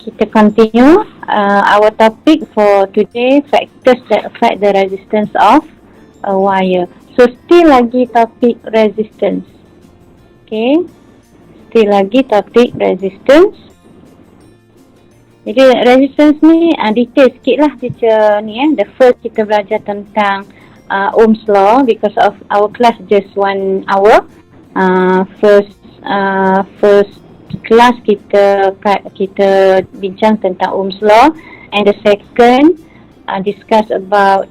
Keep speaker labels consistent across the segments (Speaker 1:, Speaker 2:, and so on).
Speaker 1: kita continue our topic for today, factors that affect the resistance of a wire. So still lagi topik resistance. Okay, still lagi topik resistance. Jadi resistance ni detail sikit lah teacher ni The first kita belajar tentang Ohm's law because of our class just 1 hour. First kelas kita bincang tentang Ohm's law, and the second discuss about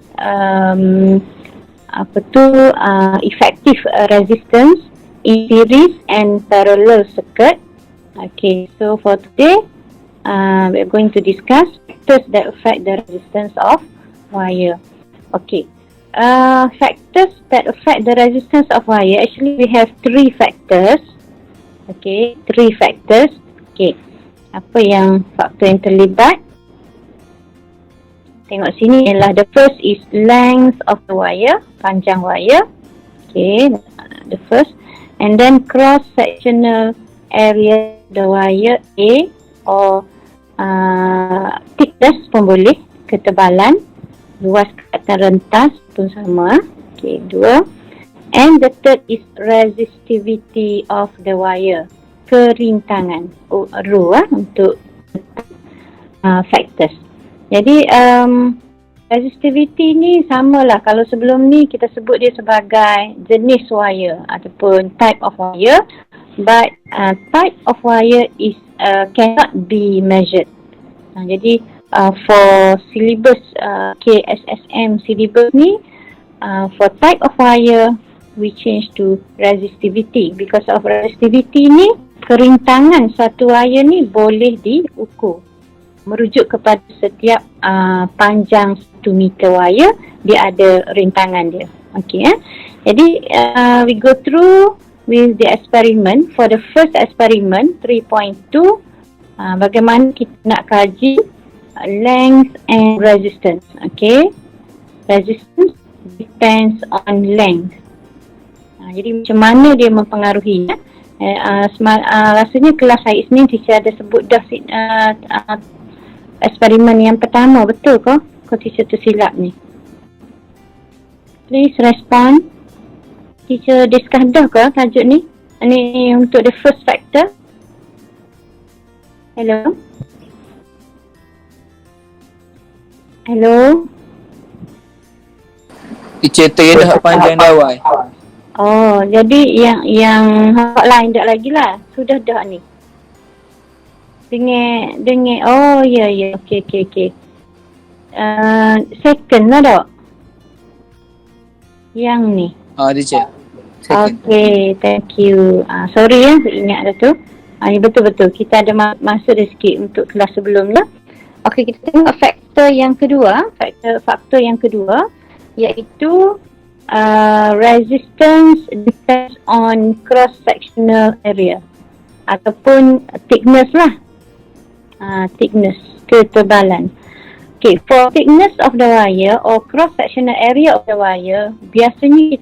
Speaker 1: effective resistance in series and parallel circuit. Okay, so for today we are going to discuss factors that affect the resistance of wire. Okay, factors that affect the resistance of wire, actually we have 3 factors. Okay, 3 factors. Okay, apa yang faktor yang terlibat? Tengok sini ialah the first is length of the wire, panjang wire. Okay, the first. And then cross sectional area the wire A, or thickness pun boleh, ketebalan, luas atau rentas pun sama. Okay, 2. And the third is resistivity of the wire, kerintangan, untuk factors. Jadi resistivity ni samalah, kalau sebelum ni kita sebut dia sebagai jenis wire ataupun type of wire, but type of wire is cannot be measured. Jadi for syllabus KSSM syllabus ni, for type of wire we change to resistivity. Because of resistivity ni, kerintangan satu wire ni boleh diukur. Merujuk kepada setiap panjang 1 meter wire, dia ada rintangan dia. Okay, Jadi we go through with the experiment. For the first experiment 3.2, bagaimana kita nak kaji length and resistance. Okay, resistance depends on length. Jadi macam mana dia mempengaruhi rasanya kelas hari Isnin teacher ada sebut dah eksperimen yang pertama, betul ke? Kau teacher tersilap ni? Please respond. Teacher discuss dah ke tajuk ni? Ini untuk the first factor. Hello? Hello?
Speaker 2: Teacher dah panjang dawai.
Speaker 1: Oh, jadi yang hak lain tak lagi lah. Sudah dah ni. Dengar. Oh, ya. Okey. Second lah tak? Yang ni.
Speaker 2: Teacher.
Speaker 1: Okay, thank you. Sorry ingat dah tu. Ni betul-betul. Kita ada masa dah sikit untuk kelas sebelum lah. Okay, kita tengok faktor yang kedua. Faktor yang kedua, iaitu resistance depends on cross-sectional area ataupun thickness lah. Thickness, ketebalan. Okay, for thickness of the wire or cross-sectional area of the wire, biasanya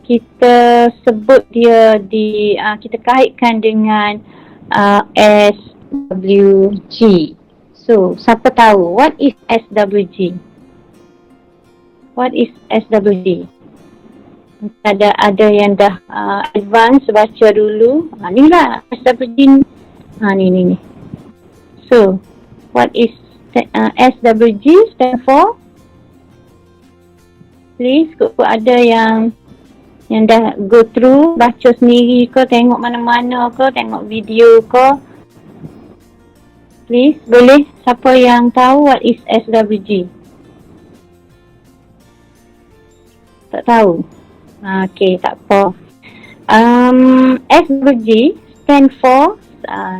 Speaker 1: kita sebut dia kita kaitkan dengan SWG. So, siapa tahu what is SWG? What is SWG? Ada yang dah advance baca dulu. Ni lah SWG. Ni. So, what is SWG stand for? Please, ada yang dah go through, baca sendiri ke, tengok mana-mana ke, tengok video ke. Please, boleh? Siapa yang tahu what is SWG? Tak tahu? Okay, tak apa. SWG stand for,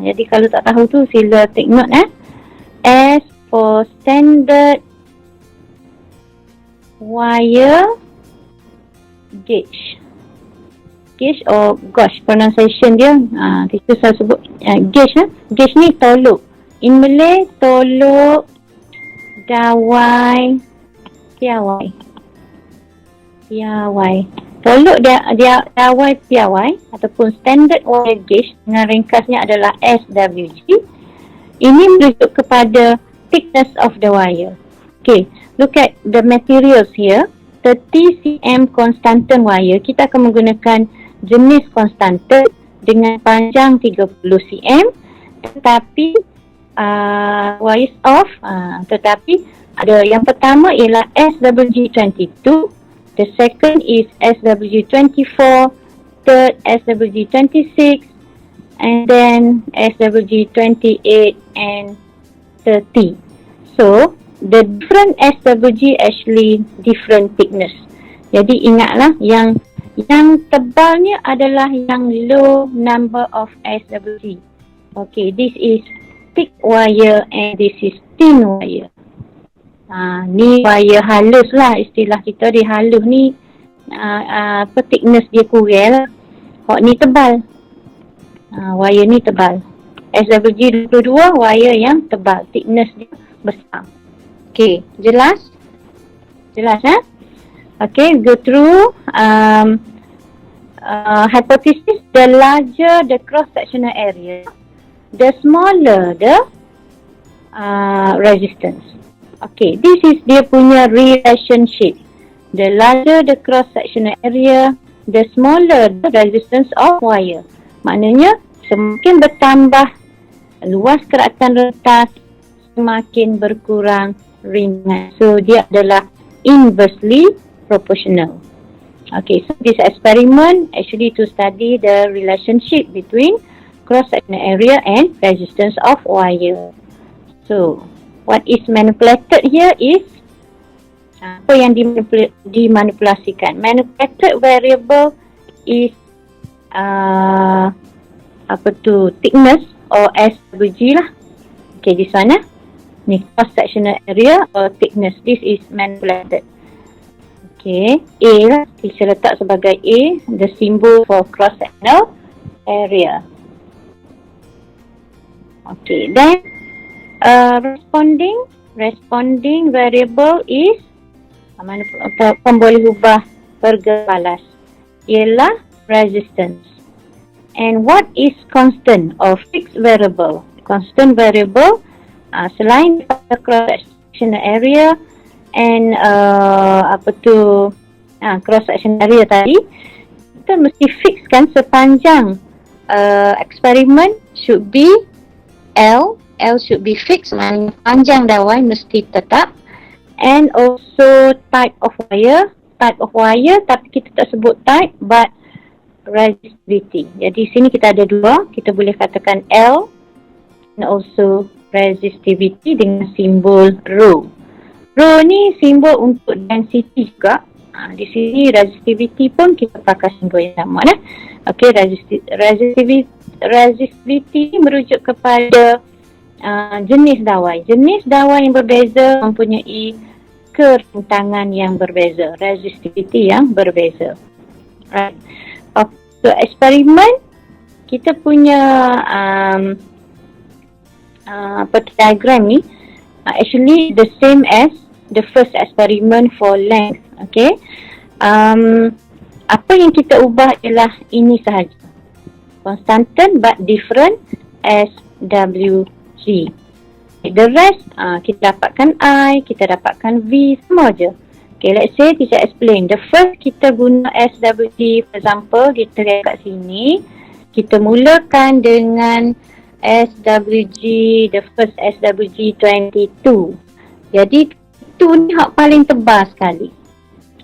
Speaker 1: jadi kalau tak tahu tu sila take note S for standard wire gauge. Gauge or gauge pronunciation dia. Kita saya sebut gauge. Gauge ni tolok. In Malay, tolok, dawai, piawai. Tolok dia dawai piawai ataupun standard wire gauge dengan ringkasnya adalah SWG. Ini merujuk kepada thickness of the wire. Okay, look at the materials here. 30 cm konstantan wire, kita akan menggunakan jenis konstantan dengan panjang 30 cm, tetapi wires off, tetapi ada yang pertama ialah SWG22, the second is SWG24, third SWG26, and then SWG28 and 30. So the different SWG actually different thickness. Jadi ingatlah yang tebalnya adalah yang low number of SWG. Okay, this is thick wire and this is thin wire. Ni wire halus lah, istilah kita dia halus ni, thickness dia kurang lah. Hak ni tebal. Wire ni tebal. SWG 22 wire yang tebal, thickness dia besar. Okay, jelas? Jelas Okay, go through hypothesis. The larger the cross-sectional area, the smaller the resistance. Okay, this is dia punya relationship. The larger the cross-sectional area, the smaller the resistance of wire. Maknanya semakin bertambah luas keratan retas, semakin berkurang ringan. So dia adalah inversely proportional. Okay, so this experiment actually to study the relationship between cross-sectional area and resistance of wire. So what is manipulated here is apa yang dimanipulasikan. Manipulated variable is thickness or SWG lah. Okay, di sana ni cross-sectional area or thickness. This is manipulated. Okay, A lah. Kita letak sebagai A, the symbol for cross-sectional area. Okay, then responding variable is pemboleh ubah pergebalas ialah resistance. And what is constant or fixed variable? Constant variable selain daripada cross-sectional area and cross-sectional area tadi, kita mesti fixkan sepanjang eksperimen should be L should be fixed, maknanya panjang dawai mesti tetap, and also type of wire tapi kita tak sebut type but resistivity. Jadi sini kita ada dua, kita boleh katakan L and also resistivity dengan simbol rho. Rho ni simbol untuk density juga. Di sini resistivity pun kita pakai simbol yang sama lah. Okay, resistivity merujuk kepada jenis dawai. Jenis dawai yang berbeza mempunyai kerentangan yang berbeza, resistivity yang berbeza. Right. So eksperimen kita punya diagram ni actually the same as the first experiment for length. Okay, apa yang kita ubah ialah ini sahaja, constant but different SWG. The rest kita dapatkan I, kita dapatkan V, semua je. Okay, let's say teacher explain. The first kita guna SWG, for example, kita lihat kat sini. Kita mulakan dengan SWG, the first SWG 22. Jadi, itu ni hak paling tebal sekali.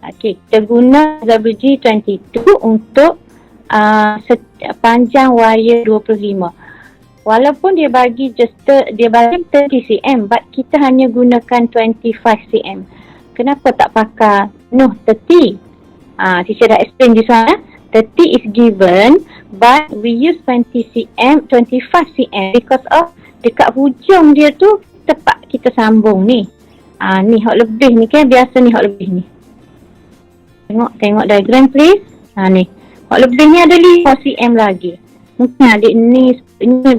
Speaker 1: Okay, kita guna SWG 22 untuk panjang wire 25. Walaupun dia bagi 30 cm, but kita hanya gunakan 25 cm. Kenapa tak pakai 30? Teacher dah explain di sana. 30 is given, but we use 25 cm because of dekat hujung dia tu tepat kita sambung ni. Ni hak lebih ni kan, biasa ni hak lebih ni. Tengok diagram please. Ni. Hak lebih ni ada 5 cm lagi. Mungkin adik ni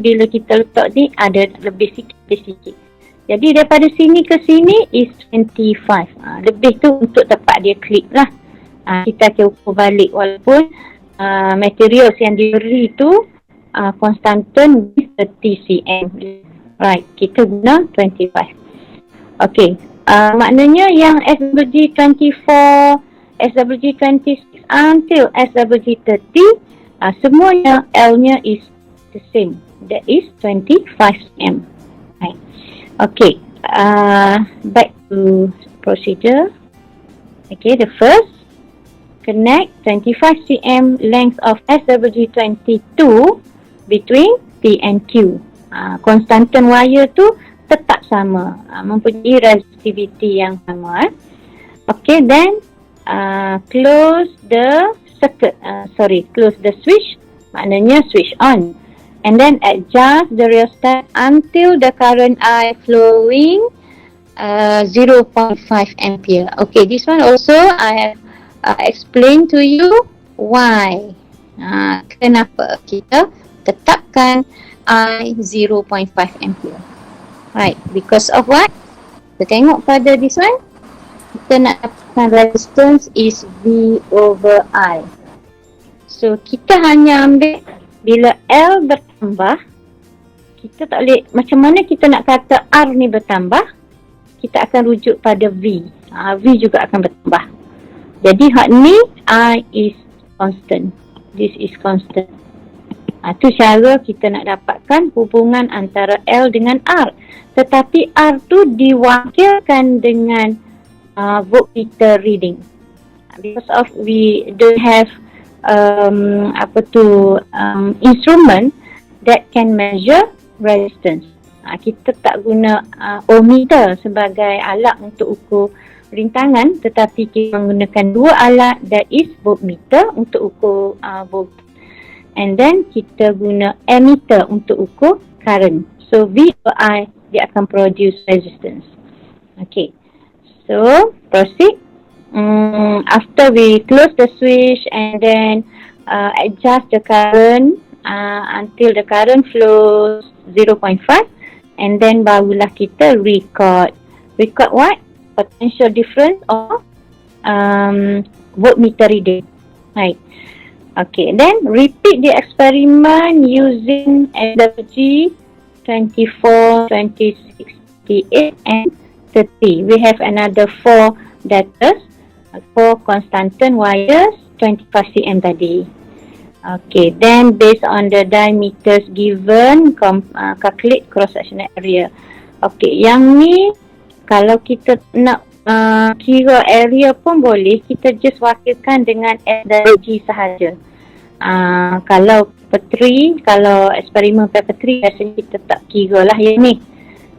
Speaker 1: bila kita letak ni ada lebih sikit. Jadi daripada sini ke sini is 25. Lebih tu untuk tepat dia klik lah. Kita akan ukur balik walaupun materials yang diberi tu konstantan 30 cm. Right, kita guna 25. Okay, maknanya yang SWG24, SWG26 until SWG30, semuanya L-nya is the same. That is 25 cm. Right. Okay, back to procedure. Okay, the first, connect 25 cm length of SWG22 between P and Q. Konstantan wire tu tetap sama, mempunyai resistivity yang sama. Okay, then close the circuit, close the switch, maknanya switch on, and then adjust the rheostat until the current I flowing 0.5 ampere. Okay, this one also I have explained to you why. Kenapa kita tetapkan I 0.5 ampere. Right, because of what? Kita tengok pada this one, kita nak dapatkan resistance is V over I. So kita hanya ambil bila L bertambah, kita tak boleh, macam mana kita nak kata R ni bertambah, kita akan rujuk pada V. V juga akan bertambah. Jadi hak ni I is constant. This is constant. Itu cara kita nak dapatkan hubungan antara L dengan R. Tetapi R tu diwakilkan dengan voltmeter reading. Because of we don't have instrument that can measure resistance. Kita tak guna ohmmeter sebagai alat untuk ukur rintangan, tetapi kita menggunakan dua alat, that is voltmeter untuk ukur volt, and then kita guna ammeter untuk ukur current. So V or I, dia akan produce resistance. Okay, so proceed. After we close the switch and then adjust the current until the current flows 0.5, and then barulah kita record what? Potential difference of voltmeter reading. Right. Okay, then repeat the experiment using SWG 24, 26, 28 and 30. We have another 4 data, 4 constantan wires, 25 cm tadi. Okay, then based on the diameters given, calculate cross-sectional area. Okay, yang ni kalau kita nak kira area pun boleh, kita just wakilkan dengan S dan G sahaja. Kalau paper 3, kalau eksperimen paper 3, biasanya kita tak kira lah yang ni.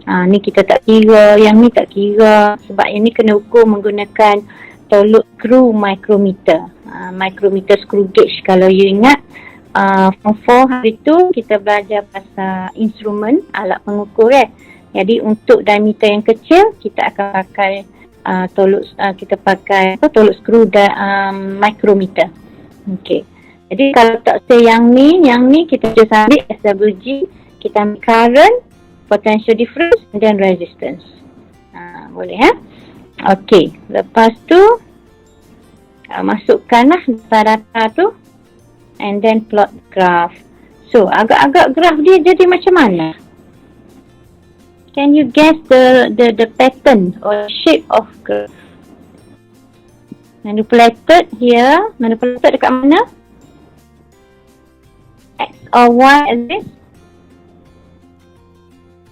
Speaker 1: Ni kita tak kira, yang ni tak kira, sebab yang ni kena ukur menggunakan tolut screw micrometer. Micrometer screw gauge. Kalau you ingat, form 4 hari tu kita belajar pasal instrumen, alat pengukur Jadi untuk diameter yang kecil, kita akan pakai tolut screw micrometer. Okay. Jadi kalau tak say yang ni kita just ambil SWG, kita ambil current, potential difference dan resistance. Boleh Okay. Lepas tu masukkanlah data tu and then plot graph. So agak-agak graph dia jadi macam mana? Can you guess the pattern or shape of graph? Manipulated here. Manipulated dekat mana? X or Y as this?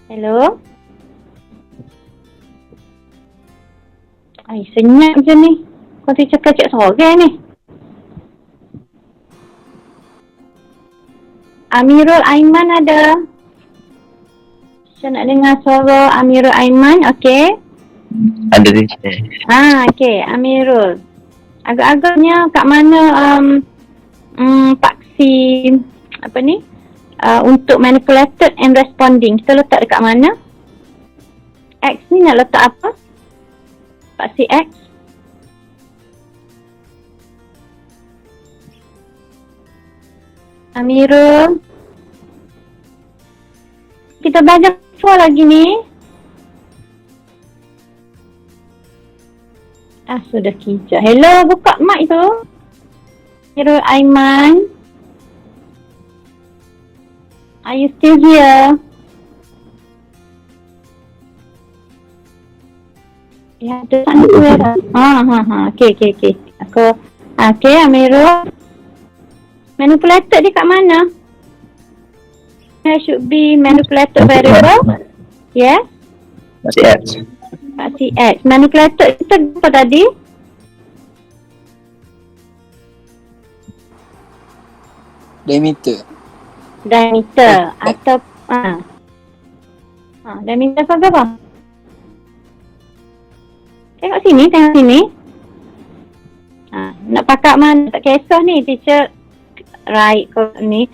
Speaker 1: Hello? Ay, senyap je ni. Kau tu cakap seorang ni. Amirul Aiman ada? Saya nak dengar suara Amirul Aiman, okey?
Speaker 3: Ada di sini.
Speaker 1: Okey, Amirul. Agak-agaknya kat mana paksi untuk manipulated and responding, kita letak dekat mana? X ni nak letak apa? Paksi X. Amirul. Kita belajar lagi ni. Sudah kijak. Hello, buka mic tu. Amirul Aiman. Are you still here? Ya, ada tak nak tu ya. Okey. Okey, Amirul. Manipulated dia kat mana? There should be manipulated variable. Yes.
Speaker 3: CX.
Speaker 1: Kat CX. Manipulated kita apa tadi?
Speaker 2: Diameter.
Speaker 1: Atau diameter apa apa? Tengok sini. Nak pakai mana? Tak kisah ni, teacher. Right, kau ni.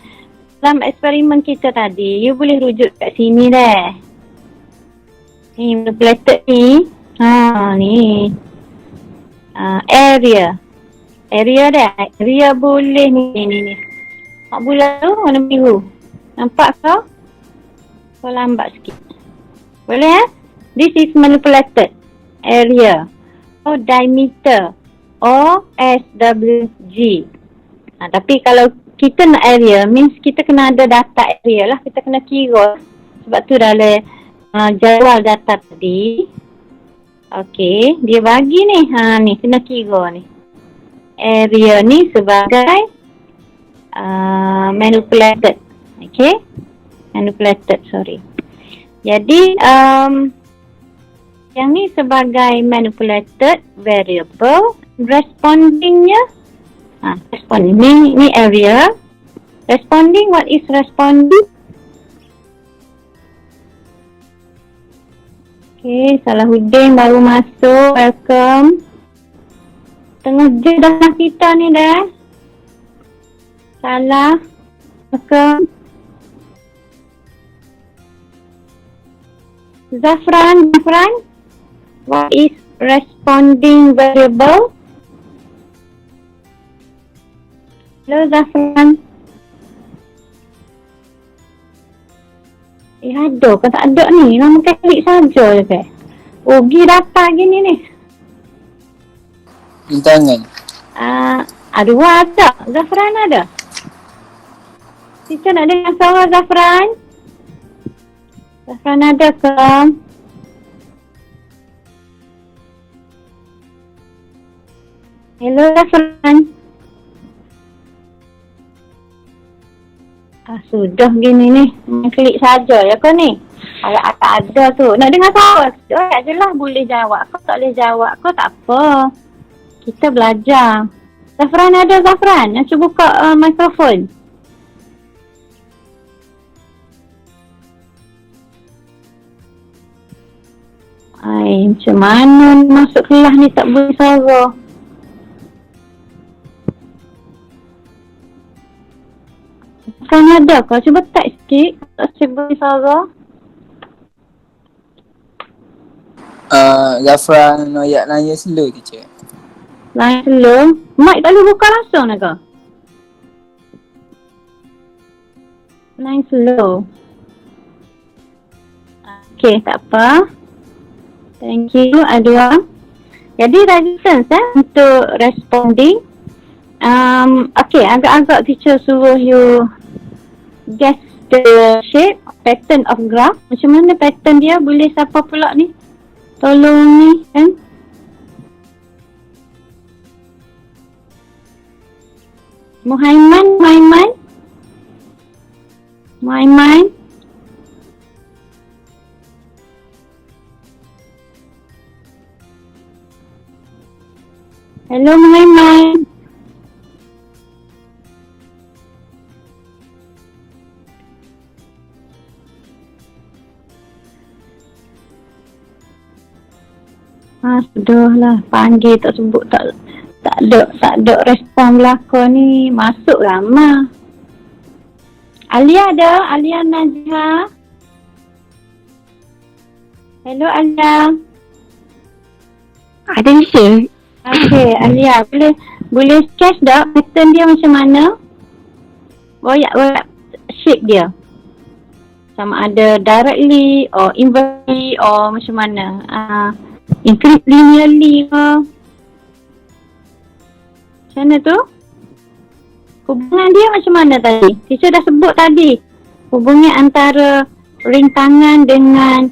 Speaker 1: Dalam eksperimen kita tadi, you boleh rujuk kat sini dah. Ni, manipulated ni. Ni. Area dah. Area boleh ni. Mak bulan tu warna biru. Nampak kau? Kau lambat sikit. Boleh This is manipulated area. Diameter. SWG. Tapi kalau kita nak area, means kita kena ada data area lah. Kita kena kira. Sebab tu dalam jadual data tadi. Okey, dia bagi ni. Ni kena kira ni. Area ni sebagai manipulated. Okay. Manipulated, sorry. Jadi, yang ni sebagai manipulated variable. Respondingnya, responding. Ni area. Responding, what is responding? Okay, Salahuddin baru masuk. Welcome. Tengah je dah kita ni dah. Salah. Welcome. Zafran. What is responding variable? Hello Zafran. Ada ke tak ada ni? Nama klik saja je ke? Pergi data gini ni.
Speaker 2: Bintangan.
Speaker 1: Dua ada. Zafran ada. Teacher nak dengar suara Zafran? Zafran ada ke? Hello Zafran. Sudah gini ni. Klik saja ya kau ni. Kalau tak ada tu. Nak dengar suara? Je lah boleh jawab. Kau tak boleh jawab. Kau tak apa. Kita belajar. Zafran ada Zafran? Nak cuba buka mikrofon. Macam mana masuk kelas ni tak boleh suara? Kan ada kau? Cuba type sikit. Tak boleh suara.
Speaker 2: Zafran Noyak nanya slow teacher.
Speaker 1: Line slow. Mic tak boleh buka langsung nak kau? Line slow. Okay, tak apa. Thank you, Adwa. Jadi resistance untuk responding. Okay, agak-agak teacher suruh you guess the shape, pattern of graph. Macam mana pattern dia? Boleh siapa pula ni? Tolong ni kan? Muhaiman. Hello Muhaiman. Sudahlah panggil tak sebut tak ada respon belakang ni. Masuk ramah. Alia ada? Alia Najha. Hello Alia.
Speaker 4: Ada je.
Speaker 1: Okay Alia, boleh sketch tak pattern dia macam mana? Boyak shape dia. Sama ada directly or inversely or macam mana? Increase linearly ke? Macam mana tu? Hubungan dia macam mana tadi? Teacher dah sebut tadi. Hubungan antara ring tangan dengan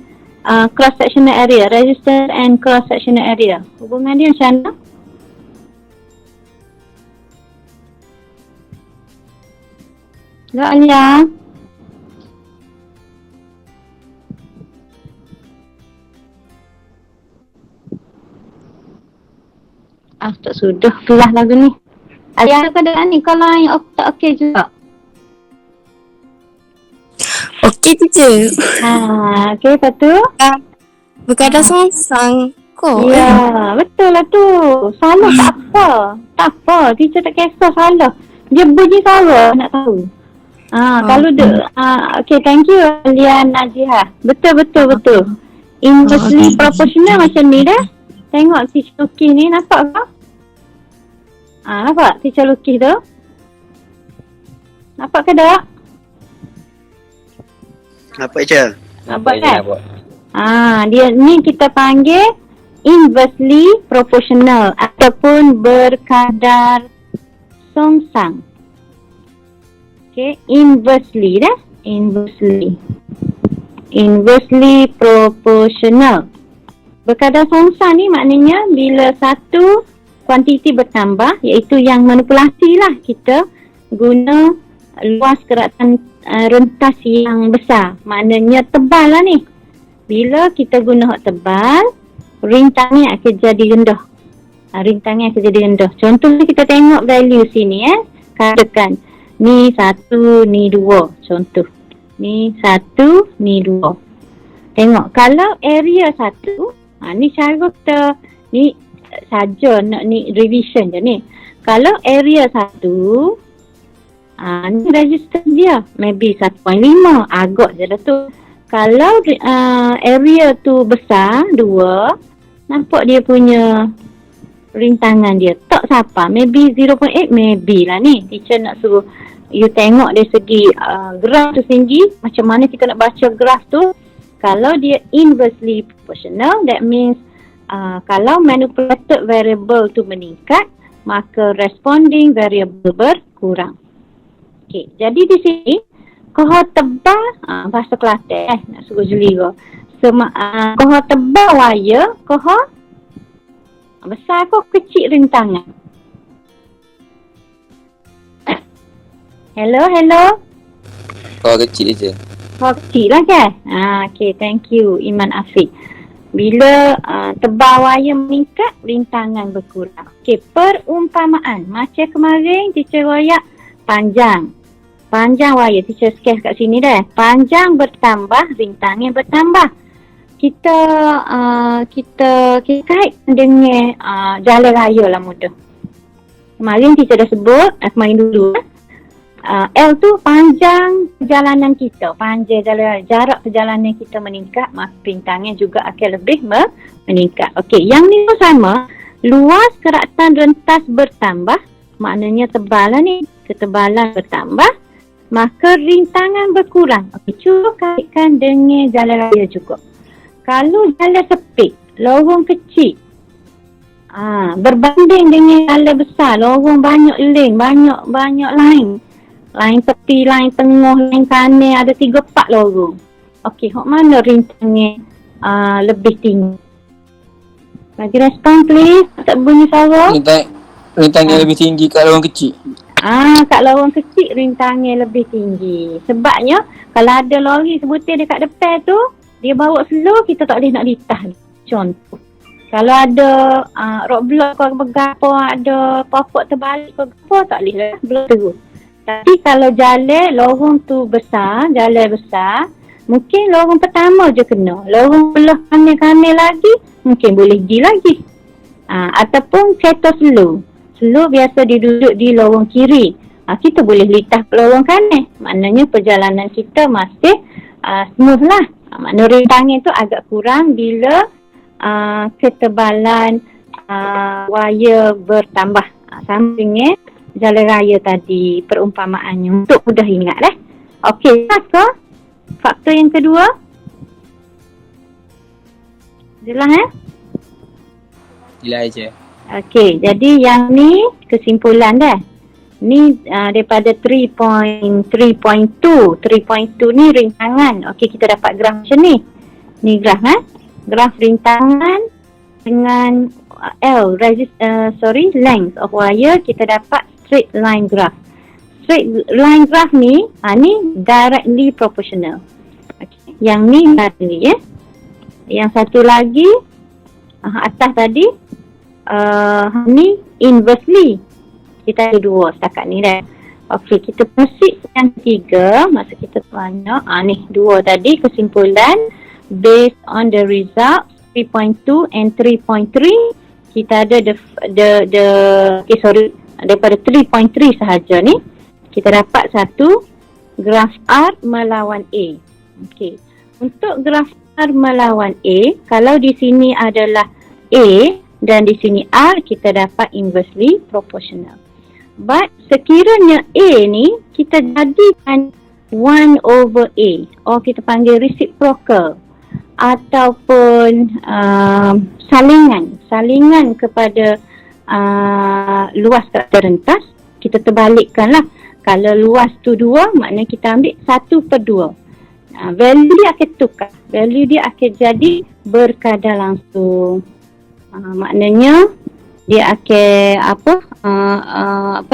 Speaker 1: cross sectional area, resistance and cross sectional area. Hubungan dia macam mana? Tak Alia. Tak sudah kelas lagu ni. Alia keadaan ni kalau yang tak okey juga.
Speaker 4: Okey teacher.
Speaker 1: Okey, lepas tu?
Speaker 4: Berkadang songsang. Kok?
Speaker 1: Ya, betul lah tu. Salah tak apa. Tak apa. Teacher tak kisah salah. Dia bunyi suara nak tahu. Kalau dia, okay, thank you Lian Najihah. Betul. Inversely proportional macam ni dah. Tengok teacher lukis ni, nampak ke? Nampak teacher lukis tu? Nampak ke tak?
Speaker 5: Nampak je.
Speaker 1: Nampak kan? Dia ni kita panggil inversely proportional ataupun berkadar songsang. Okay, inversely dah. Inversely proportional. Berkadar songsang ni maknanya bila satu kuantiti bertambah, iaitu yang manipulasi lah, kita guna luas keratan rentas yang besar. Maknanya tebal lah ni. Bila kita guna hak tebal, rintangan akan jadi rendah. Rintangan akan jadi rendah. Contohnya kita tengok value sini katakan ni 1, ni 2. Contoh. Ni 1, ni 2. Tengok kalau area 1, ni cara kita ni saja nak ni revision je ni. Kalau area 1, ni resistance dia maybe 1.5, agak je dah tu. Kalau area tu besar 2, nampak dia punya rintangan dia tak siapa, maybe 0.8, maybe lah ni. Teacher nak suruh you tengok dari segi graf tu tinggi, macam mana kita nak baca graf tu. Kalau dia inversely proportional, that means kalau manipulated variable tu meningkat, maka responding variable berkurang. Okay, jadi di sini kohort tebal, bahasa Kelantan nak suruh jeli ke. Kohort tebal wire, kohort besar kok kecil rintangan. Hello.
Speaker 2: Kau kecil je.
Speaker 1: Kau kecil lah kan? Okay, thank you Iman Afiq. Bila tebal wire meningkat, rintangan berkurang. Okay, perumpamaan. Macam kemarin, teacher royak panjang. Panjang wire, teacher sketch kat sini dah. Panjang bertambah, rintangan bertambah. Kita kaitkan dengan jalan raya lah mudah. Kemarin teacher dah sebut, kemarin dulu. L tu panjang perjalanan kita, panjang jarak perjalanan kita meningkat, maka rintangan juga akan lebih meningkat. Okey, yang ni pun sama, luas keratan rentas bertambah, maknanya tebal lah ni, ketebalan bertambah, maka rintangan berkurang. Okey, cuba kaitkan dengan jalan raya juga. Kalau jalan sempit, lorong kecil, berbanding dengan jalan besar, lorong banyak lane, banyak line. Lain tepi, lain tengah, lain kanan, ada 3-4 lorong. Okey, hok mana rintangan lebih tinggi? Bagi respon please, tak bunyi suara.
Speaker 2: Rintangan lebih tinggi kat lorong kecil.
Speaker 1: Kat lorong kecil rintangan lebih tinggi. Sebabnya kalau ada lori sebutir dekat depan tu, dia bawa slow, kita tak boleh nak litah. Contoh. Kalau ada roadblock ke apa, ada popok terbalik ke apa, tak boleh lah, belum terus. Tapi kalau jalan lorong tu besar, jalan besar, mungkin lorong pertama je kena. Lorong belah kanan-kanan lagi, mungkin boleh pergi lagi. Ataupun kereta slow. Slow biasa dia duduk di lorong kiri. Kita boleh litah ke lorong kanan. Maknanya perjalanan kita masih smooth lah. Maknanya rintangan tu agak kurang bila ketebalan wire bertambah. Sama dengan jalan raya tadi, perumpamaannya untuk mudah ingat Okey, faktor yang kedua. Jelas
Speaker 2: Jelas je.
Speaker 1: Okey, jadi yang ni kesimpulan dah. Ni daripada 3.2 ni rintangan. Okey, kita dapat graf macam ni. Ni graf graf rintangan dengan length of wire, kita dapat straight line graph. Straight line graph ni, ni directly proportional. Okay. Yang ni directly Yang satu lagi atas tadi ni inversely. Kita ada dua setakat ni dah. Okey, kita proceed yang ketiga. Masa kita banyak ni dua tadi kesimpulan based on the result 3.2 and 3.3. Kita ada daripada 3.3 sahaja ni kita dapat satu graf R melawan A. Okey. Untuk graf R melawan A, kalau di sini adalah A dan di sini R, kita dapat inversely proportional. But sekiranya A ni kita jadikan 1/A, kita panggil reciprocal ataupun salingan kepada luas karakter rentas, kita terbalikkanlah. Kalau luas tu 2, maknanya kita ambil 1/2. Value dia akan tukar. Value dia akan jadi berkadar langsung. Maknanya dia akan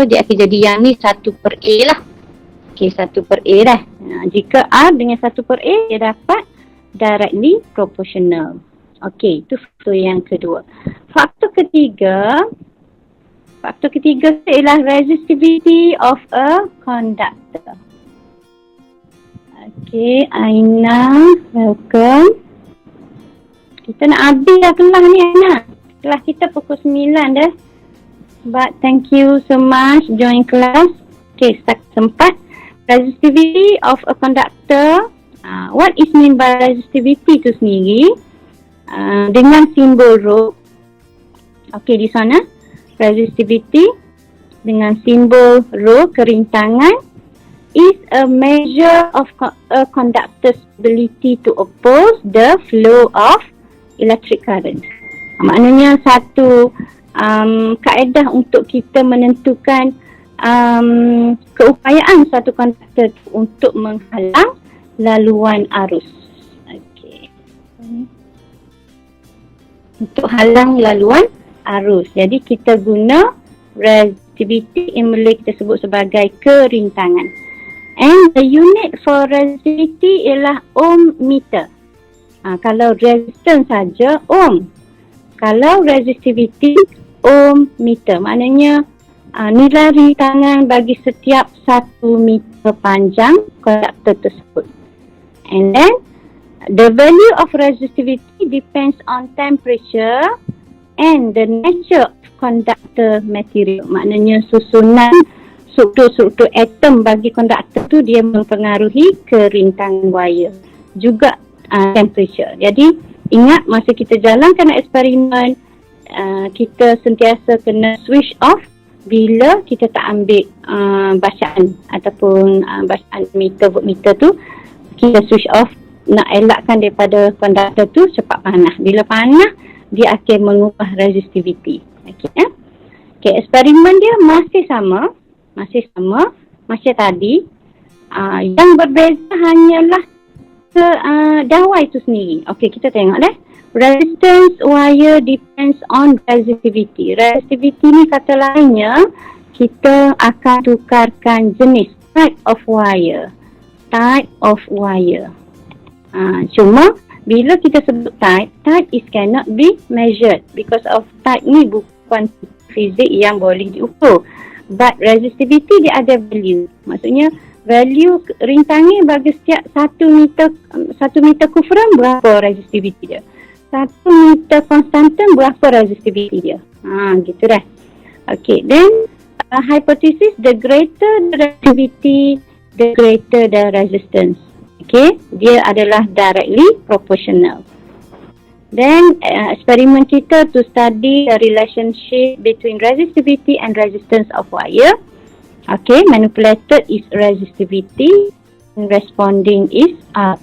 Speaker 1: dia akan jadi yang ni 1/A lah. Okey, 1/A dah. Jika R dengan 1/A, dia dapat directly proportional. Okey, itu faktor yang kedua. Faktor ketiga ialah resistivity of a conductor. Okey, Aina, welcome. Kita nak habis dah kelas ni, Aina. Kelas kita pukul 9 dah. But thank you so much join kelas. Okey, sempat. Resistivity of a conductor. What is mean by resistivity tu sendiri? Dengan simbol rho. Okey, di sana resistivity dengan simbol rho kerintangan is a measure of a conductor's ability to oppose the flow of electric current. Maknanya satu kaedah untuk kita menentukan keupayaan satu konduktor untuk menghalang laluan arus. Okey. Untuk halang laluan arus. Jadi kita guna resistivity yang boleh kita sebut sebagai kerintangan. And the unit for resistivity ialah ohm meter. Kalau resistance saja ohm. Kalau resistivity ohm meter. Maknanya nilai rintangan bagi setiap 1 meter panjang konduktor tersebut. And then the value of resistivity depends on temperature and the nature of conductor material. Maknanya susunan struktur atom bagi konduktor tu dia mempengaruhi kerintangan wire. Juga temperature. Jadi ingat masa kita jalankan eksperimen, kita sentiasa kena switch off bila kita tak ambil bacaan ataupun bacaan meter voltmeter tu, kita switch off nak elakkan daripada konduktor tu cepat panas. Bila panas, dia akan mengubah resistivity. Okey, eksperimen dia masih sama macam tadi. Yang berbeza hanyalah dawai itu sendiri. Okey, kita tengok deh. Resistance wire depends on resistivity. Resistivity ni kata lainnya, kita akan tukarkan jenis type of wire. Cuma bila kita sebut type is cannot be measured because of type ni bukan fizik yang boleh diukur. But resistivity dia ada value. Maksudnya value rintangan bagi setiap 1 meter kufran berapa resistivity dia. 1 meter konstantan berapa resistivity dia. Gitu dah. Okay, then hypothesis, the greater the resistivity, the greater the resistance. Okay, dia adalah directly proportional. Then eksperimen kita to study the relationship between resistivity and resistance of wire. Okay, manipulated is resistivity, responding is R.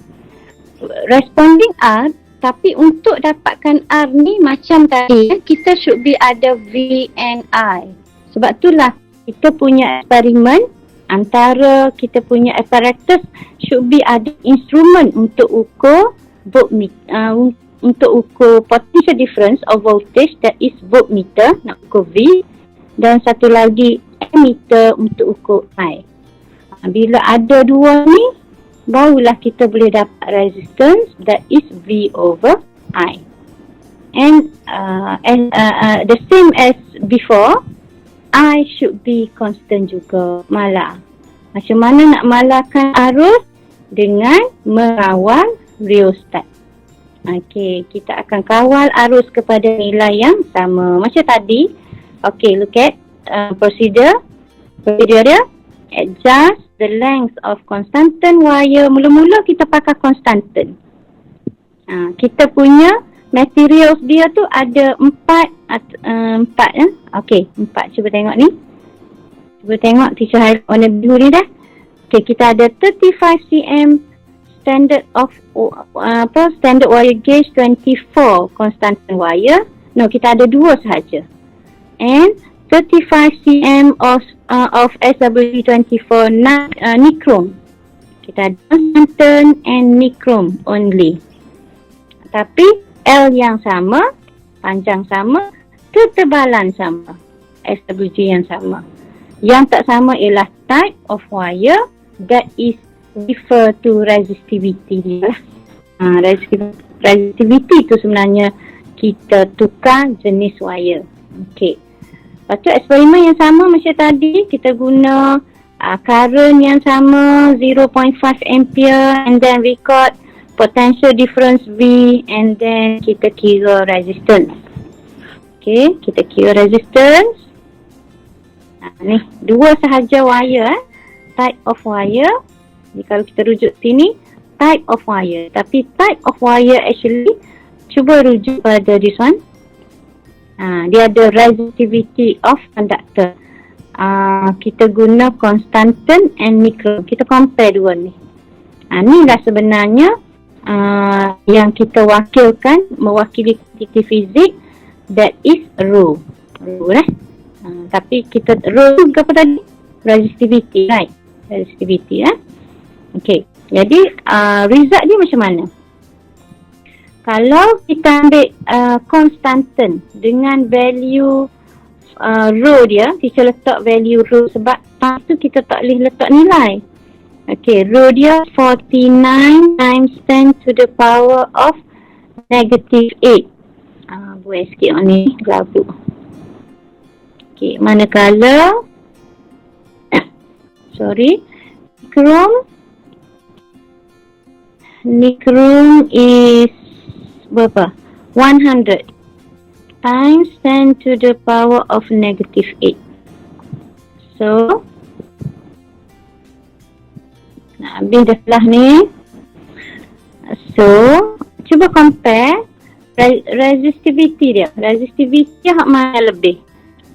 Speaker 1: Responding R, tapi untuk dapatkan R ni macam tadi, kita should be ada V and I. Sebab itulah kita punya eksperimen, antara kita punya apparatus should be ada instrumen untuk ukur voltmeter, untuk ukur potential difference of voltage, that is voltmeter, nak ukur V, dan satu lagi ammeter untuk ukur I. Bila ada dua ni, barulah kita boleh dapat resistance, that is V over I. And the same as before, I should be constant juga, malah. Macam mana nak malahkan arus? Dengan mengawal rheostat. Okey, kita akan kawal arus kepada nilai yang sama. Macam tadi, okey, look at procedure dia. Adjust the length of constantan wire. Mula-mula kita pakai constantan. Kita punya materials dia tu ada 4 Okey, 4. Cuba tengok ni. Cuba tengok teacher highlight warna biru ni dah. Okey, kita ada 35 cm standard wire gauge 24 constantan wire. No, kita ada 2 sahaja. And 35 cm of SW24 nichrome. Kita ada constantan and nichrome only. Tapi L yang sama, panjang sama, ketebalan sama, SWG yang sama. Yang tak sama ialah type of wire, that is refer to resistivity dia. Resistivity tu sebenarnya kita tukar jenis wire. Okey. Lepas tu eksperimen yang sama macam tadi, kita guna current yang sama 0.5 ampere and then record potential difference V and then kita kira resistance. Okey, kita kira resistance. Ni dua sahaja wire, type of wire. Jadi kalau kita rujuk sini, type of wire. Tapi type of wire actually, cuba rujuk pada this one. Dia ada resistivity of conductor. Kita guna constantan and nichrome. Kita compare dua ni. Inilah sebenarnya yang kita wakilkan, mewakili kuantiti fizik, that is rho. Tapi kita rho tu apa tadi? Resistivity, right? Resistivity, Okay. Jadi result dia macam mana? Kalau kita ambil constantan dengan value rho dia, kita letak value rho sebab lepas tu kita tak boleh letak nilai. Okay, rho dia 49 times 10 to the power of negative 8. Buat sikit orang ni, gelabuk. Okay, manakala nichrome is berapa? 100 times 10 to the power of negative 8. So, habis dah lah ni. So, cuba compare resistivity dia. Resistivity hak mana lebih?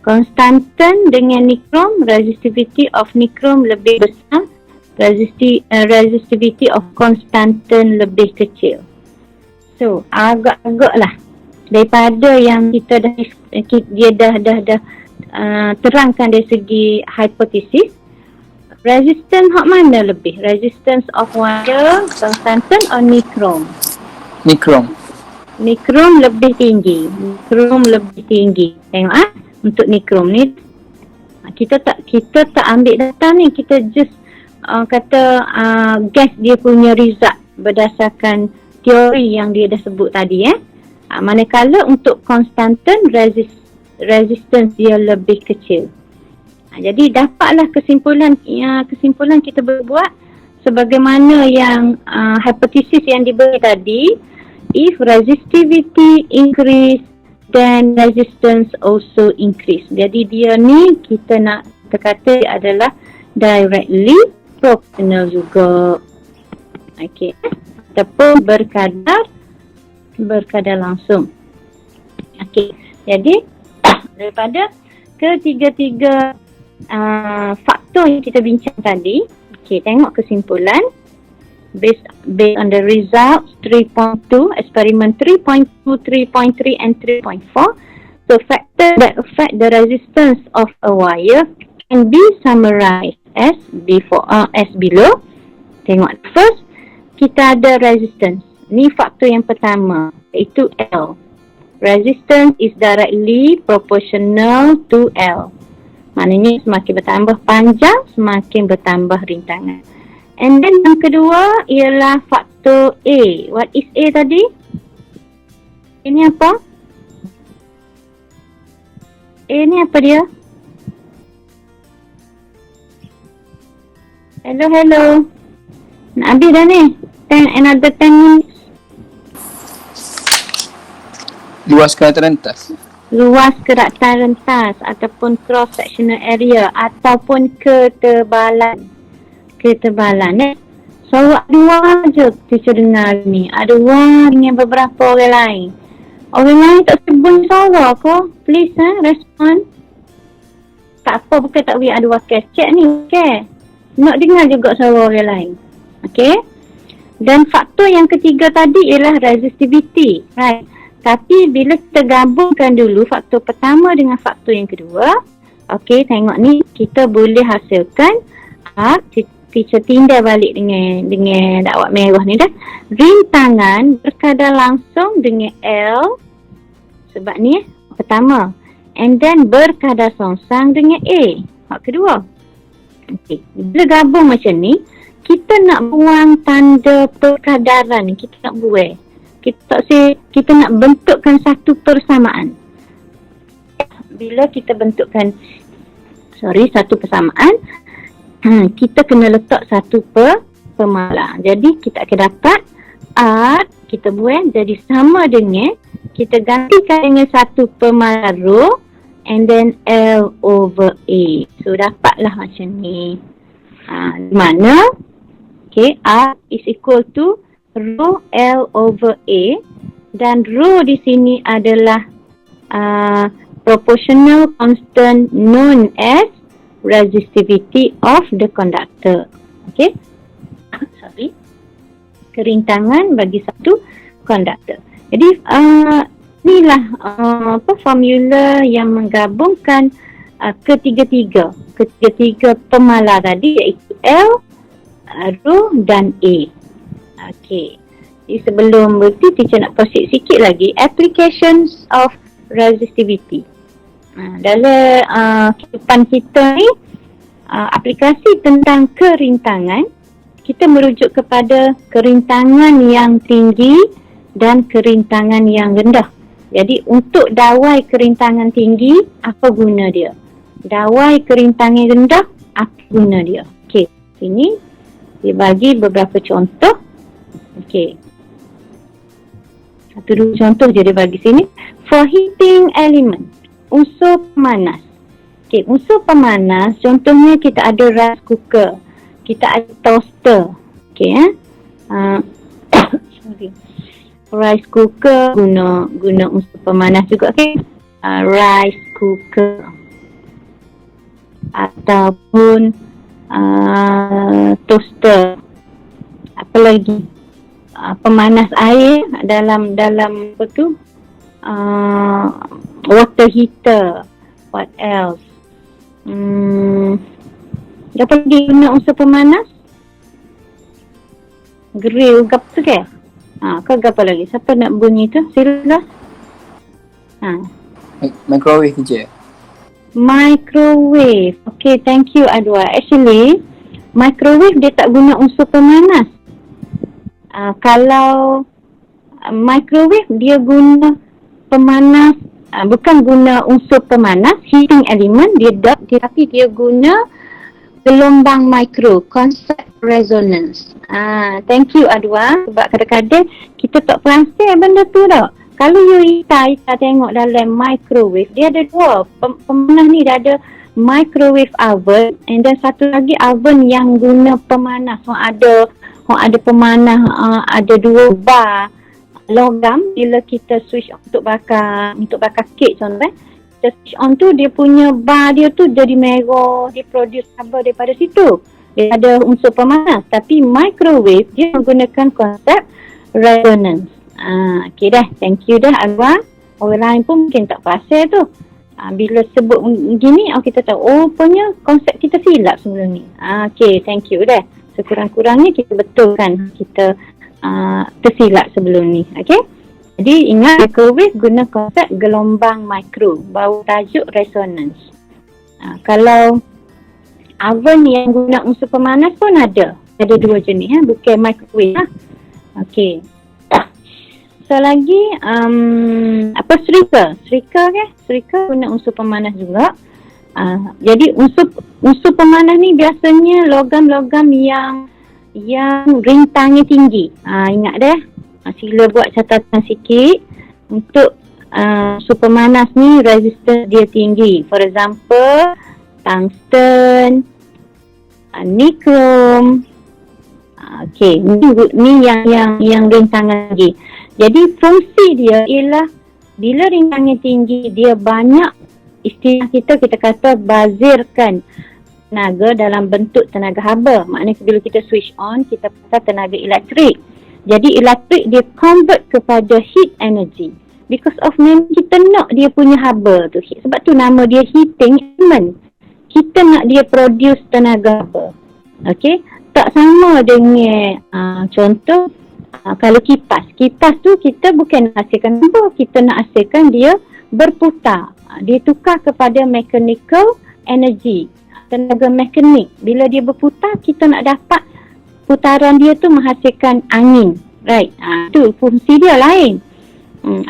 Speaker 1: Constantan dengan nichrome, resistivity of nichrome lebih besar, resistivity of constantan lebih kecil. So, agak-agak lah daripada yang kita dah terangkan dari segi hipotesis. Resistance hak mana lebih? Resistance of wire, constantan or nichrome? Nichrome lebih tinggi. Tengok untuk nichrome ni kita tak ambil data ni, kita just guess dia punya result berdasarkan teori yang dia dah sebut tadi. Manakala untuk constantan resistance dia lebih kecil. Jadi dapatlah kesimpulan kita berbuat sebagaimana yang hipotesis yang diberi tadi. If resistivity increase, then resistance also increase. Jadi dia ni kita nak kata adalah directly proportional juga. Okey. Ataupun berkadar langsung. Okey. Jadi daripada ketiga-tiga faktor yang kita bincang tadi, okey, tengok kesimpulan based on the results 3.2, experiment 3.2, 3.3 and 3.4. So factors that affect the resistance of a wire can be summarized as below. Tengok first, kita ada resistance. Ni faktor yang pertama, iaitu L. Resistance is directly proportional to L. Maknanya semakin bertambah panjang, semakin bertambah rintangan. And then yang kedua ialah faktor A. What is A tadi? Ini apa? A ni apa dia? Hello. Nak habis dah ni. Another 10 minutes.
Speaker 2: Luas keratan rentas.
Speaker 1: Luas keratan rentas ataupun cross sectional area ataupun ketebalan. So dua je teacher dengar ni. Ada orang dengan beberapa orang lain. Orang lain tak sebut suara ke? Please respon. Tak apa, bukan tak boleh ada wakil. Cek ni wakil. Nak dengar juga suara orang lain. Okay. Dan faktor yang ketiga tadi ialah resistivity. Right. Tapi bila kita gabungkan dulu faktor pertama dengan faktor yang kedua. Okay, tengok ni. Kita boleh hasilkan teacher tindak balik dengan dakwat merah ni dah. Rintangan berkadar langsung dengan L. Sebab ni pertama. And then berkadar songsang dengan A. Hak kedua. Okay. Bila gabung macam ni, kita nak buang tanda perkadaran ni. Kita nak buang. Kita nak bentukkan satu persamaan. Bila kita bentukkan satu persamaan, kita kena letak satu pemalar. Jadi kita akan dapat R, kita buang jadi sama dengan, kita gantikan dengan satu pemalar rho and then L over A. So dapatlah macam ni. Di mana R is equal to rho L over A, dan rho di sini adalah proportional constant known as resistivity of the conductor. Okay. Kerintangan bagi satu conductor. Jadi inilah formula yang menggabungkan ketiga-tiga pemalar tadi, iaitu L, rho dan A. Okey. Jadi sebelum berhenti, teacher nak proceed sikit lagi. Applications of resistivity. Dalam kehidupan kita ni, aplikasi tentang kerintangan, kita merujuk kepada kerintangan yang tinggi dan kerintangan yang rendah. Jadi untuk dawai kerintangan tinggi, apa guna dia? Dawai kerintangan rendah, apa guna dia? Okey. Sini dia bagi beberapa contoh. Okey. Satu dua contoh je dia bagi sini. For heating element, unsur pemanas. Okey, unsur pemanas contohnya kita ada rice cooker, kita ada toaster. Okey sorry. Rice cooker guna unsur pemanas juga, okey. Rice cooker ataupun toaster. Apa lagi? Pemanas air dalam apa tu? Water heater. What else? Apa lagi guna unsur pemanas? Grill ke apa tu ke? Kau apa lagi? Siapa nak bunyi tu? Silakan.
Speaker 2: Microwave je.
Speaker 1: Microwave. Okay, thank you Adwa. Actually, microwave dia tak guna unsur pemanas. Kalau microwave dia guna pemanas, bukan guna unsur pemanas, heating element, tapi dia guna gelombang mikro, konsep resonance. Thank you Adwa, sebab kadang-kadang kita tak perasan benda tu tak. Kalau kita tengok dalam microwave, dia ada dua. Pemanas ni dia ada microwave oven, and then satu lagi oven yang guna pemanas. Ada pemanas, ada dua bar logam. Bila kita switch on untuk bakar kek contoh, kita switch on tu, dia punya bar dia tu jadi merah, dia produce apa daripada situ. Dia ada unsur pemanas. Tapi microwave dia menggunakan konsep resonance. Okay dah, thank you dah Alwa. Orang lain pun mungkin tak perasan tu. Bila sebut gini, kita tahu, rupanya konsep kita silap sebelum ni. Okay, thank you dah. Sekurang-kurangnya kita betulkan, kita tersilap sebelum ni. Okey. Jadi ingat microwave guna konsep gelombang mikro, bau tajuk resonance. Kalau oven yang guna unsur pemanas pun ada. Ada dua jenis, bukan microwave lah. Okey. So lagi Serika ke? Serika guna unsur pemanas juga. Jadi unsur pemanas ni biasanya logam-logam yang rintangnya tinggi. Ingat dah. Sila buat catatan sikit untuk unsur pemanas ni resistance dia tinggi. For example, tungsten, nickel. Okey, ni yang rintangan tinggi. Jadi fungsi dia ialah bila rintangannya tinggi, dia banyak, istilah kita kata bazirkan tenaga dalam bentuk tenaga haba. Maknanya bila kita switch on, kita pakai tenaga elektrik. Jadi elektrik dia convert kepada heat energy. Because of kita nak dia punya haba tu. Sebab tu nama dia heating element. Kita nak dia produce tenaga haba. Okey, tak sama dengan contoh kalau kipas. Kipas tu kita bukan nak hasilkan haba, kita nak hasilkan dia berputar. Dia tukar kepada mechanical energy, tenaga mekanik. Bila dia berputar, kita nak dapat putaran dia tu menghasilkan angin. Right? Tu fungsi dia lain.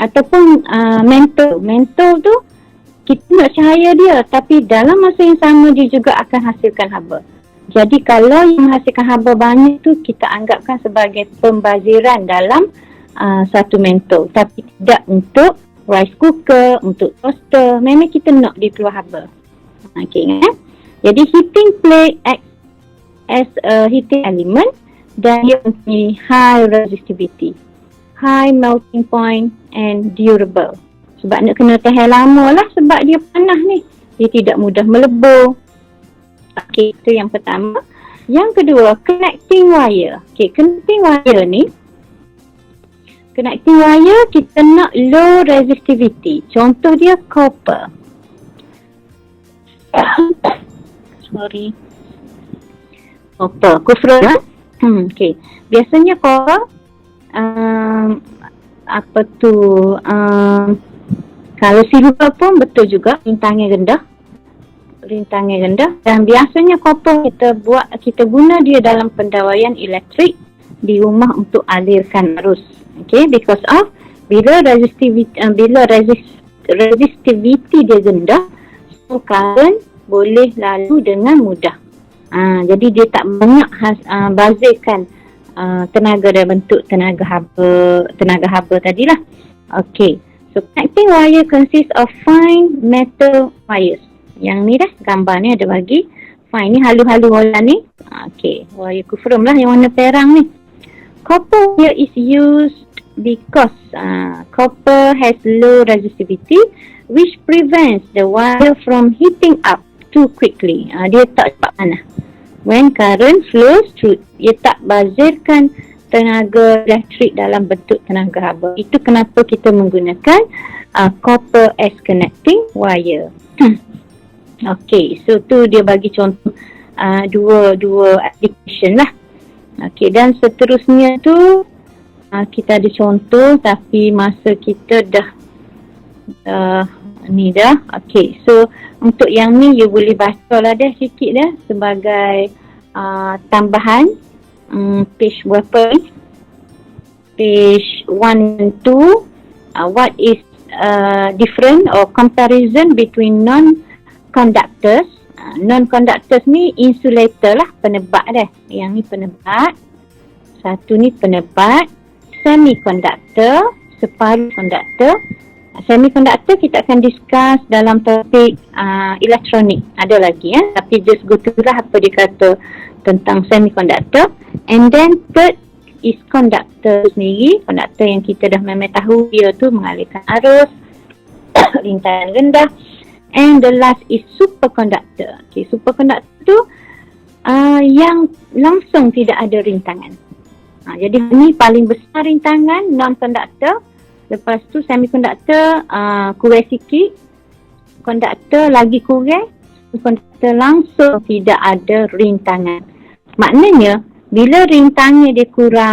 Speaker 1: Ataupun mental tu kita nak cahaya dia, tapi dalam masa yang sama dia juga akan hasilkan haba. Jadi kalau yang menghasilkan haba banyak tu kita anggapkan sebagai pembaziran dalam satu mental, tapi tidak untuk rice cooker, untuk toaster. Memang kita nak dia keluar haba. Okey, ingat? Jadi heating plate acts as a heating element dan dia mempunyai high resistivity, high melting point and durable. Sebab nak kena tahan lama lah sebab dia panas ni. Dia tidak mudah melebur. Okey, itu yang pertama. Yang kedua, connecting wire. Okey, connecting wire ni, connecting wire kita nak low resistivity. Contoh dia copper. Sorry. Copper. Kufra. Okey. Biasanya copper kalau silver pun betul juga, rintangan rendah, dan biasanya copper kita guna dia dalam pendawaian elektrik di rumah untuk alirkan arus. Okay, because of bila resistivity dia rendah, so current boleh lalu dengan mudah. Jadi dia tak banyak bazirkan tenaga dalam bentuk tenaga haba tadilah. Okay, so connecting wire consists of fine metal wires. Yang ni dah gambar ni ada bagi fine ni, halu-halu warna ni. Okay, wire kufrum lah yang warna perang ni. Copper wire is used because copper has low resistivity which prevents the wire from heating up too quickly. Dia tak cepat panas. When current flows through, dia tak bazirkan tenaga elektrik dalam bentuk tenaga haba. Itu kenapa kita menggunakan copper as connecting wire. Okay, so tu dia bagi contoh dua application lah. Okay, dan seterusnya tu kita ada contoh tapi masa kita dah ni dah. Okay, so untuk yang ni you boleh baca lah dah sikit dah sebagai tambahan page berapa ni? Page 1 and 2. What is different or comparison between non-conductors. Non-conductors ni insulator lah, penebat dah. Yang ni penebat. Satu ni penebat. Semiconductor, separuh conductor. Semiconductor kita akan discuss dalam topik elektronik. Ada lagi tapi just go through lah apa dia kata tentang semiconductor. And then third is conductor sendiri. Conductor yang kita dah memang tahu dia tu mengalirkan arus, rintangan rendah. And the last is superconductor. Okay, superconductor tu yang langsung tidak ada rintangan. Jadi ni paling besar rintangan non-conductor. Lepas tu semiconductor kurang sikit. Conductor lagi kurang. Conductor langsung tidak ada rintangan. Maknanya bila rintangannya dia kurang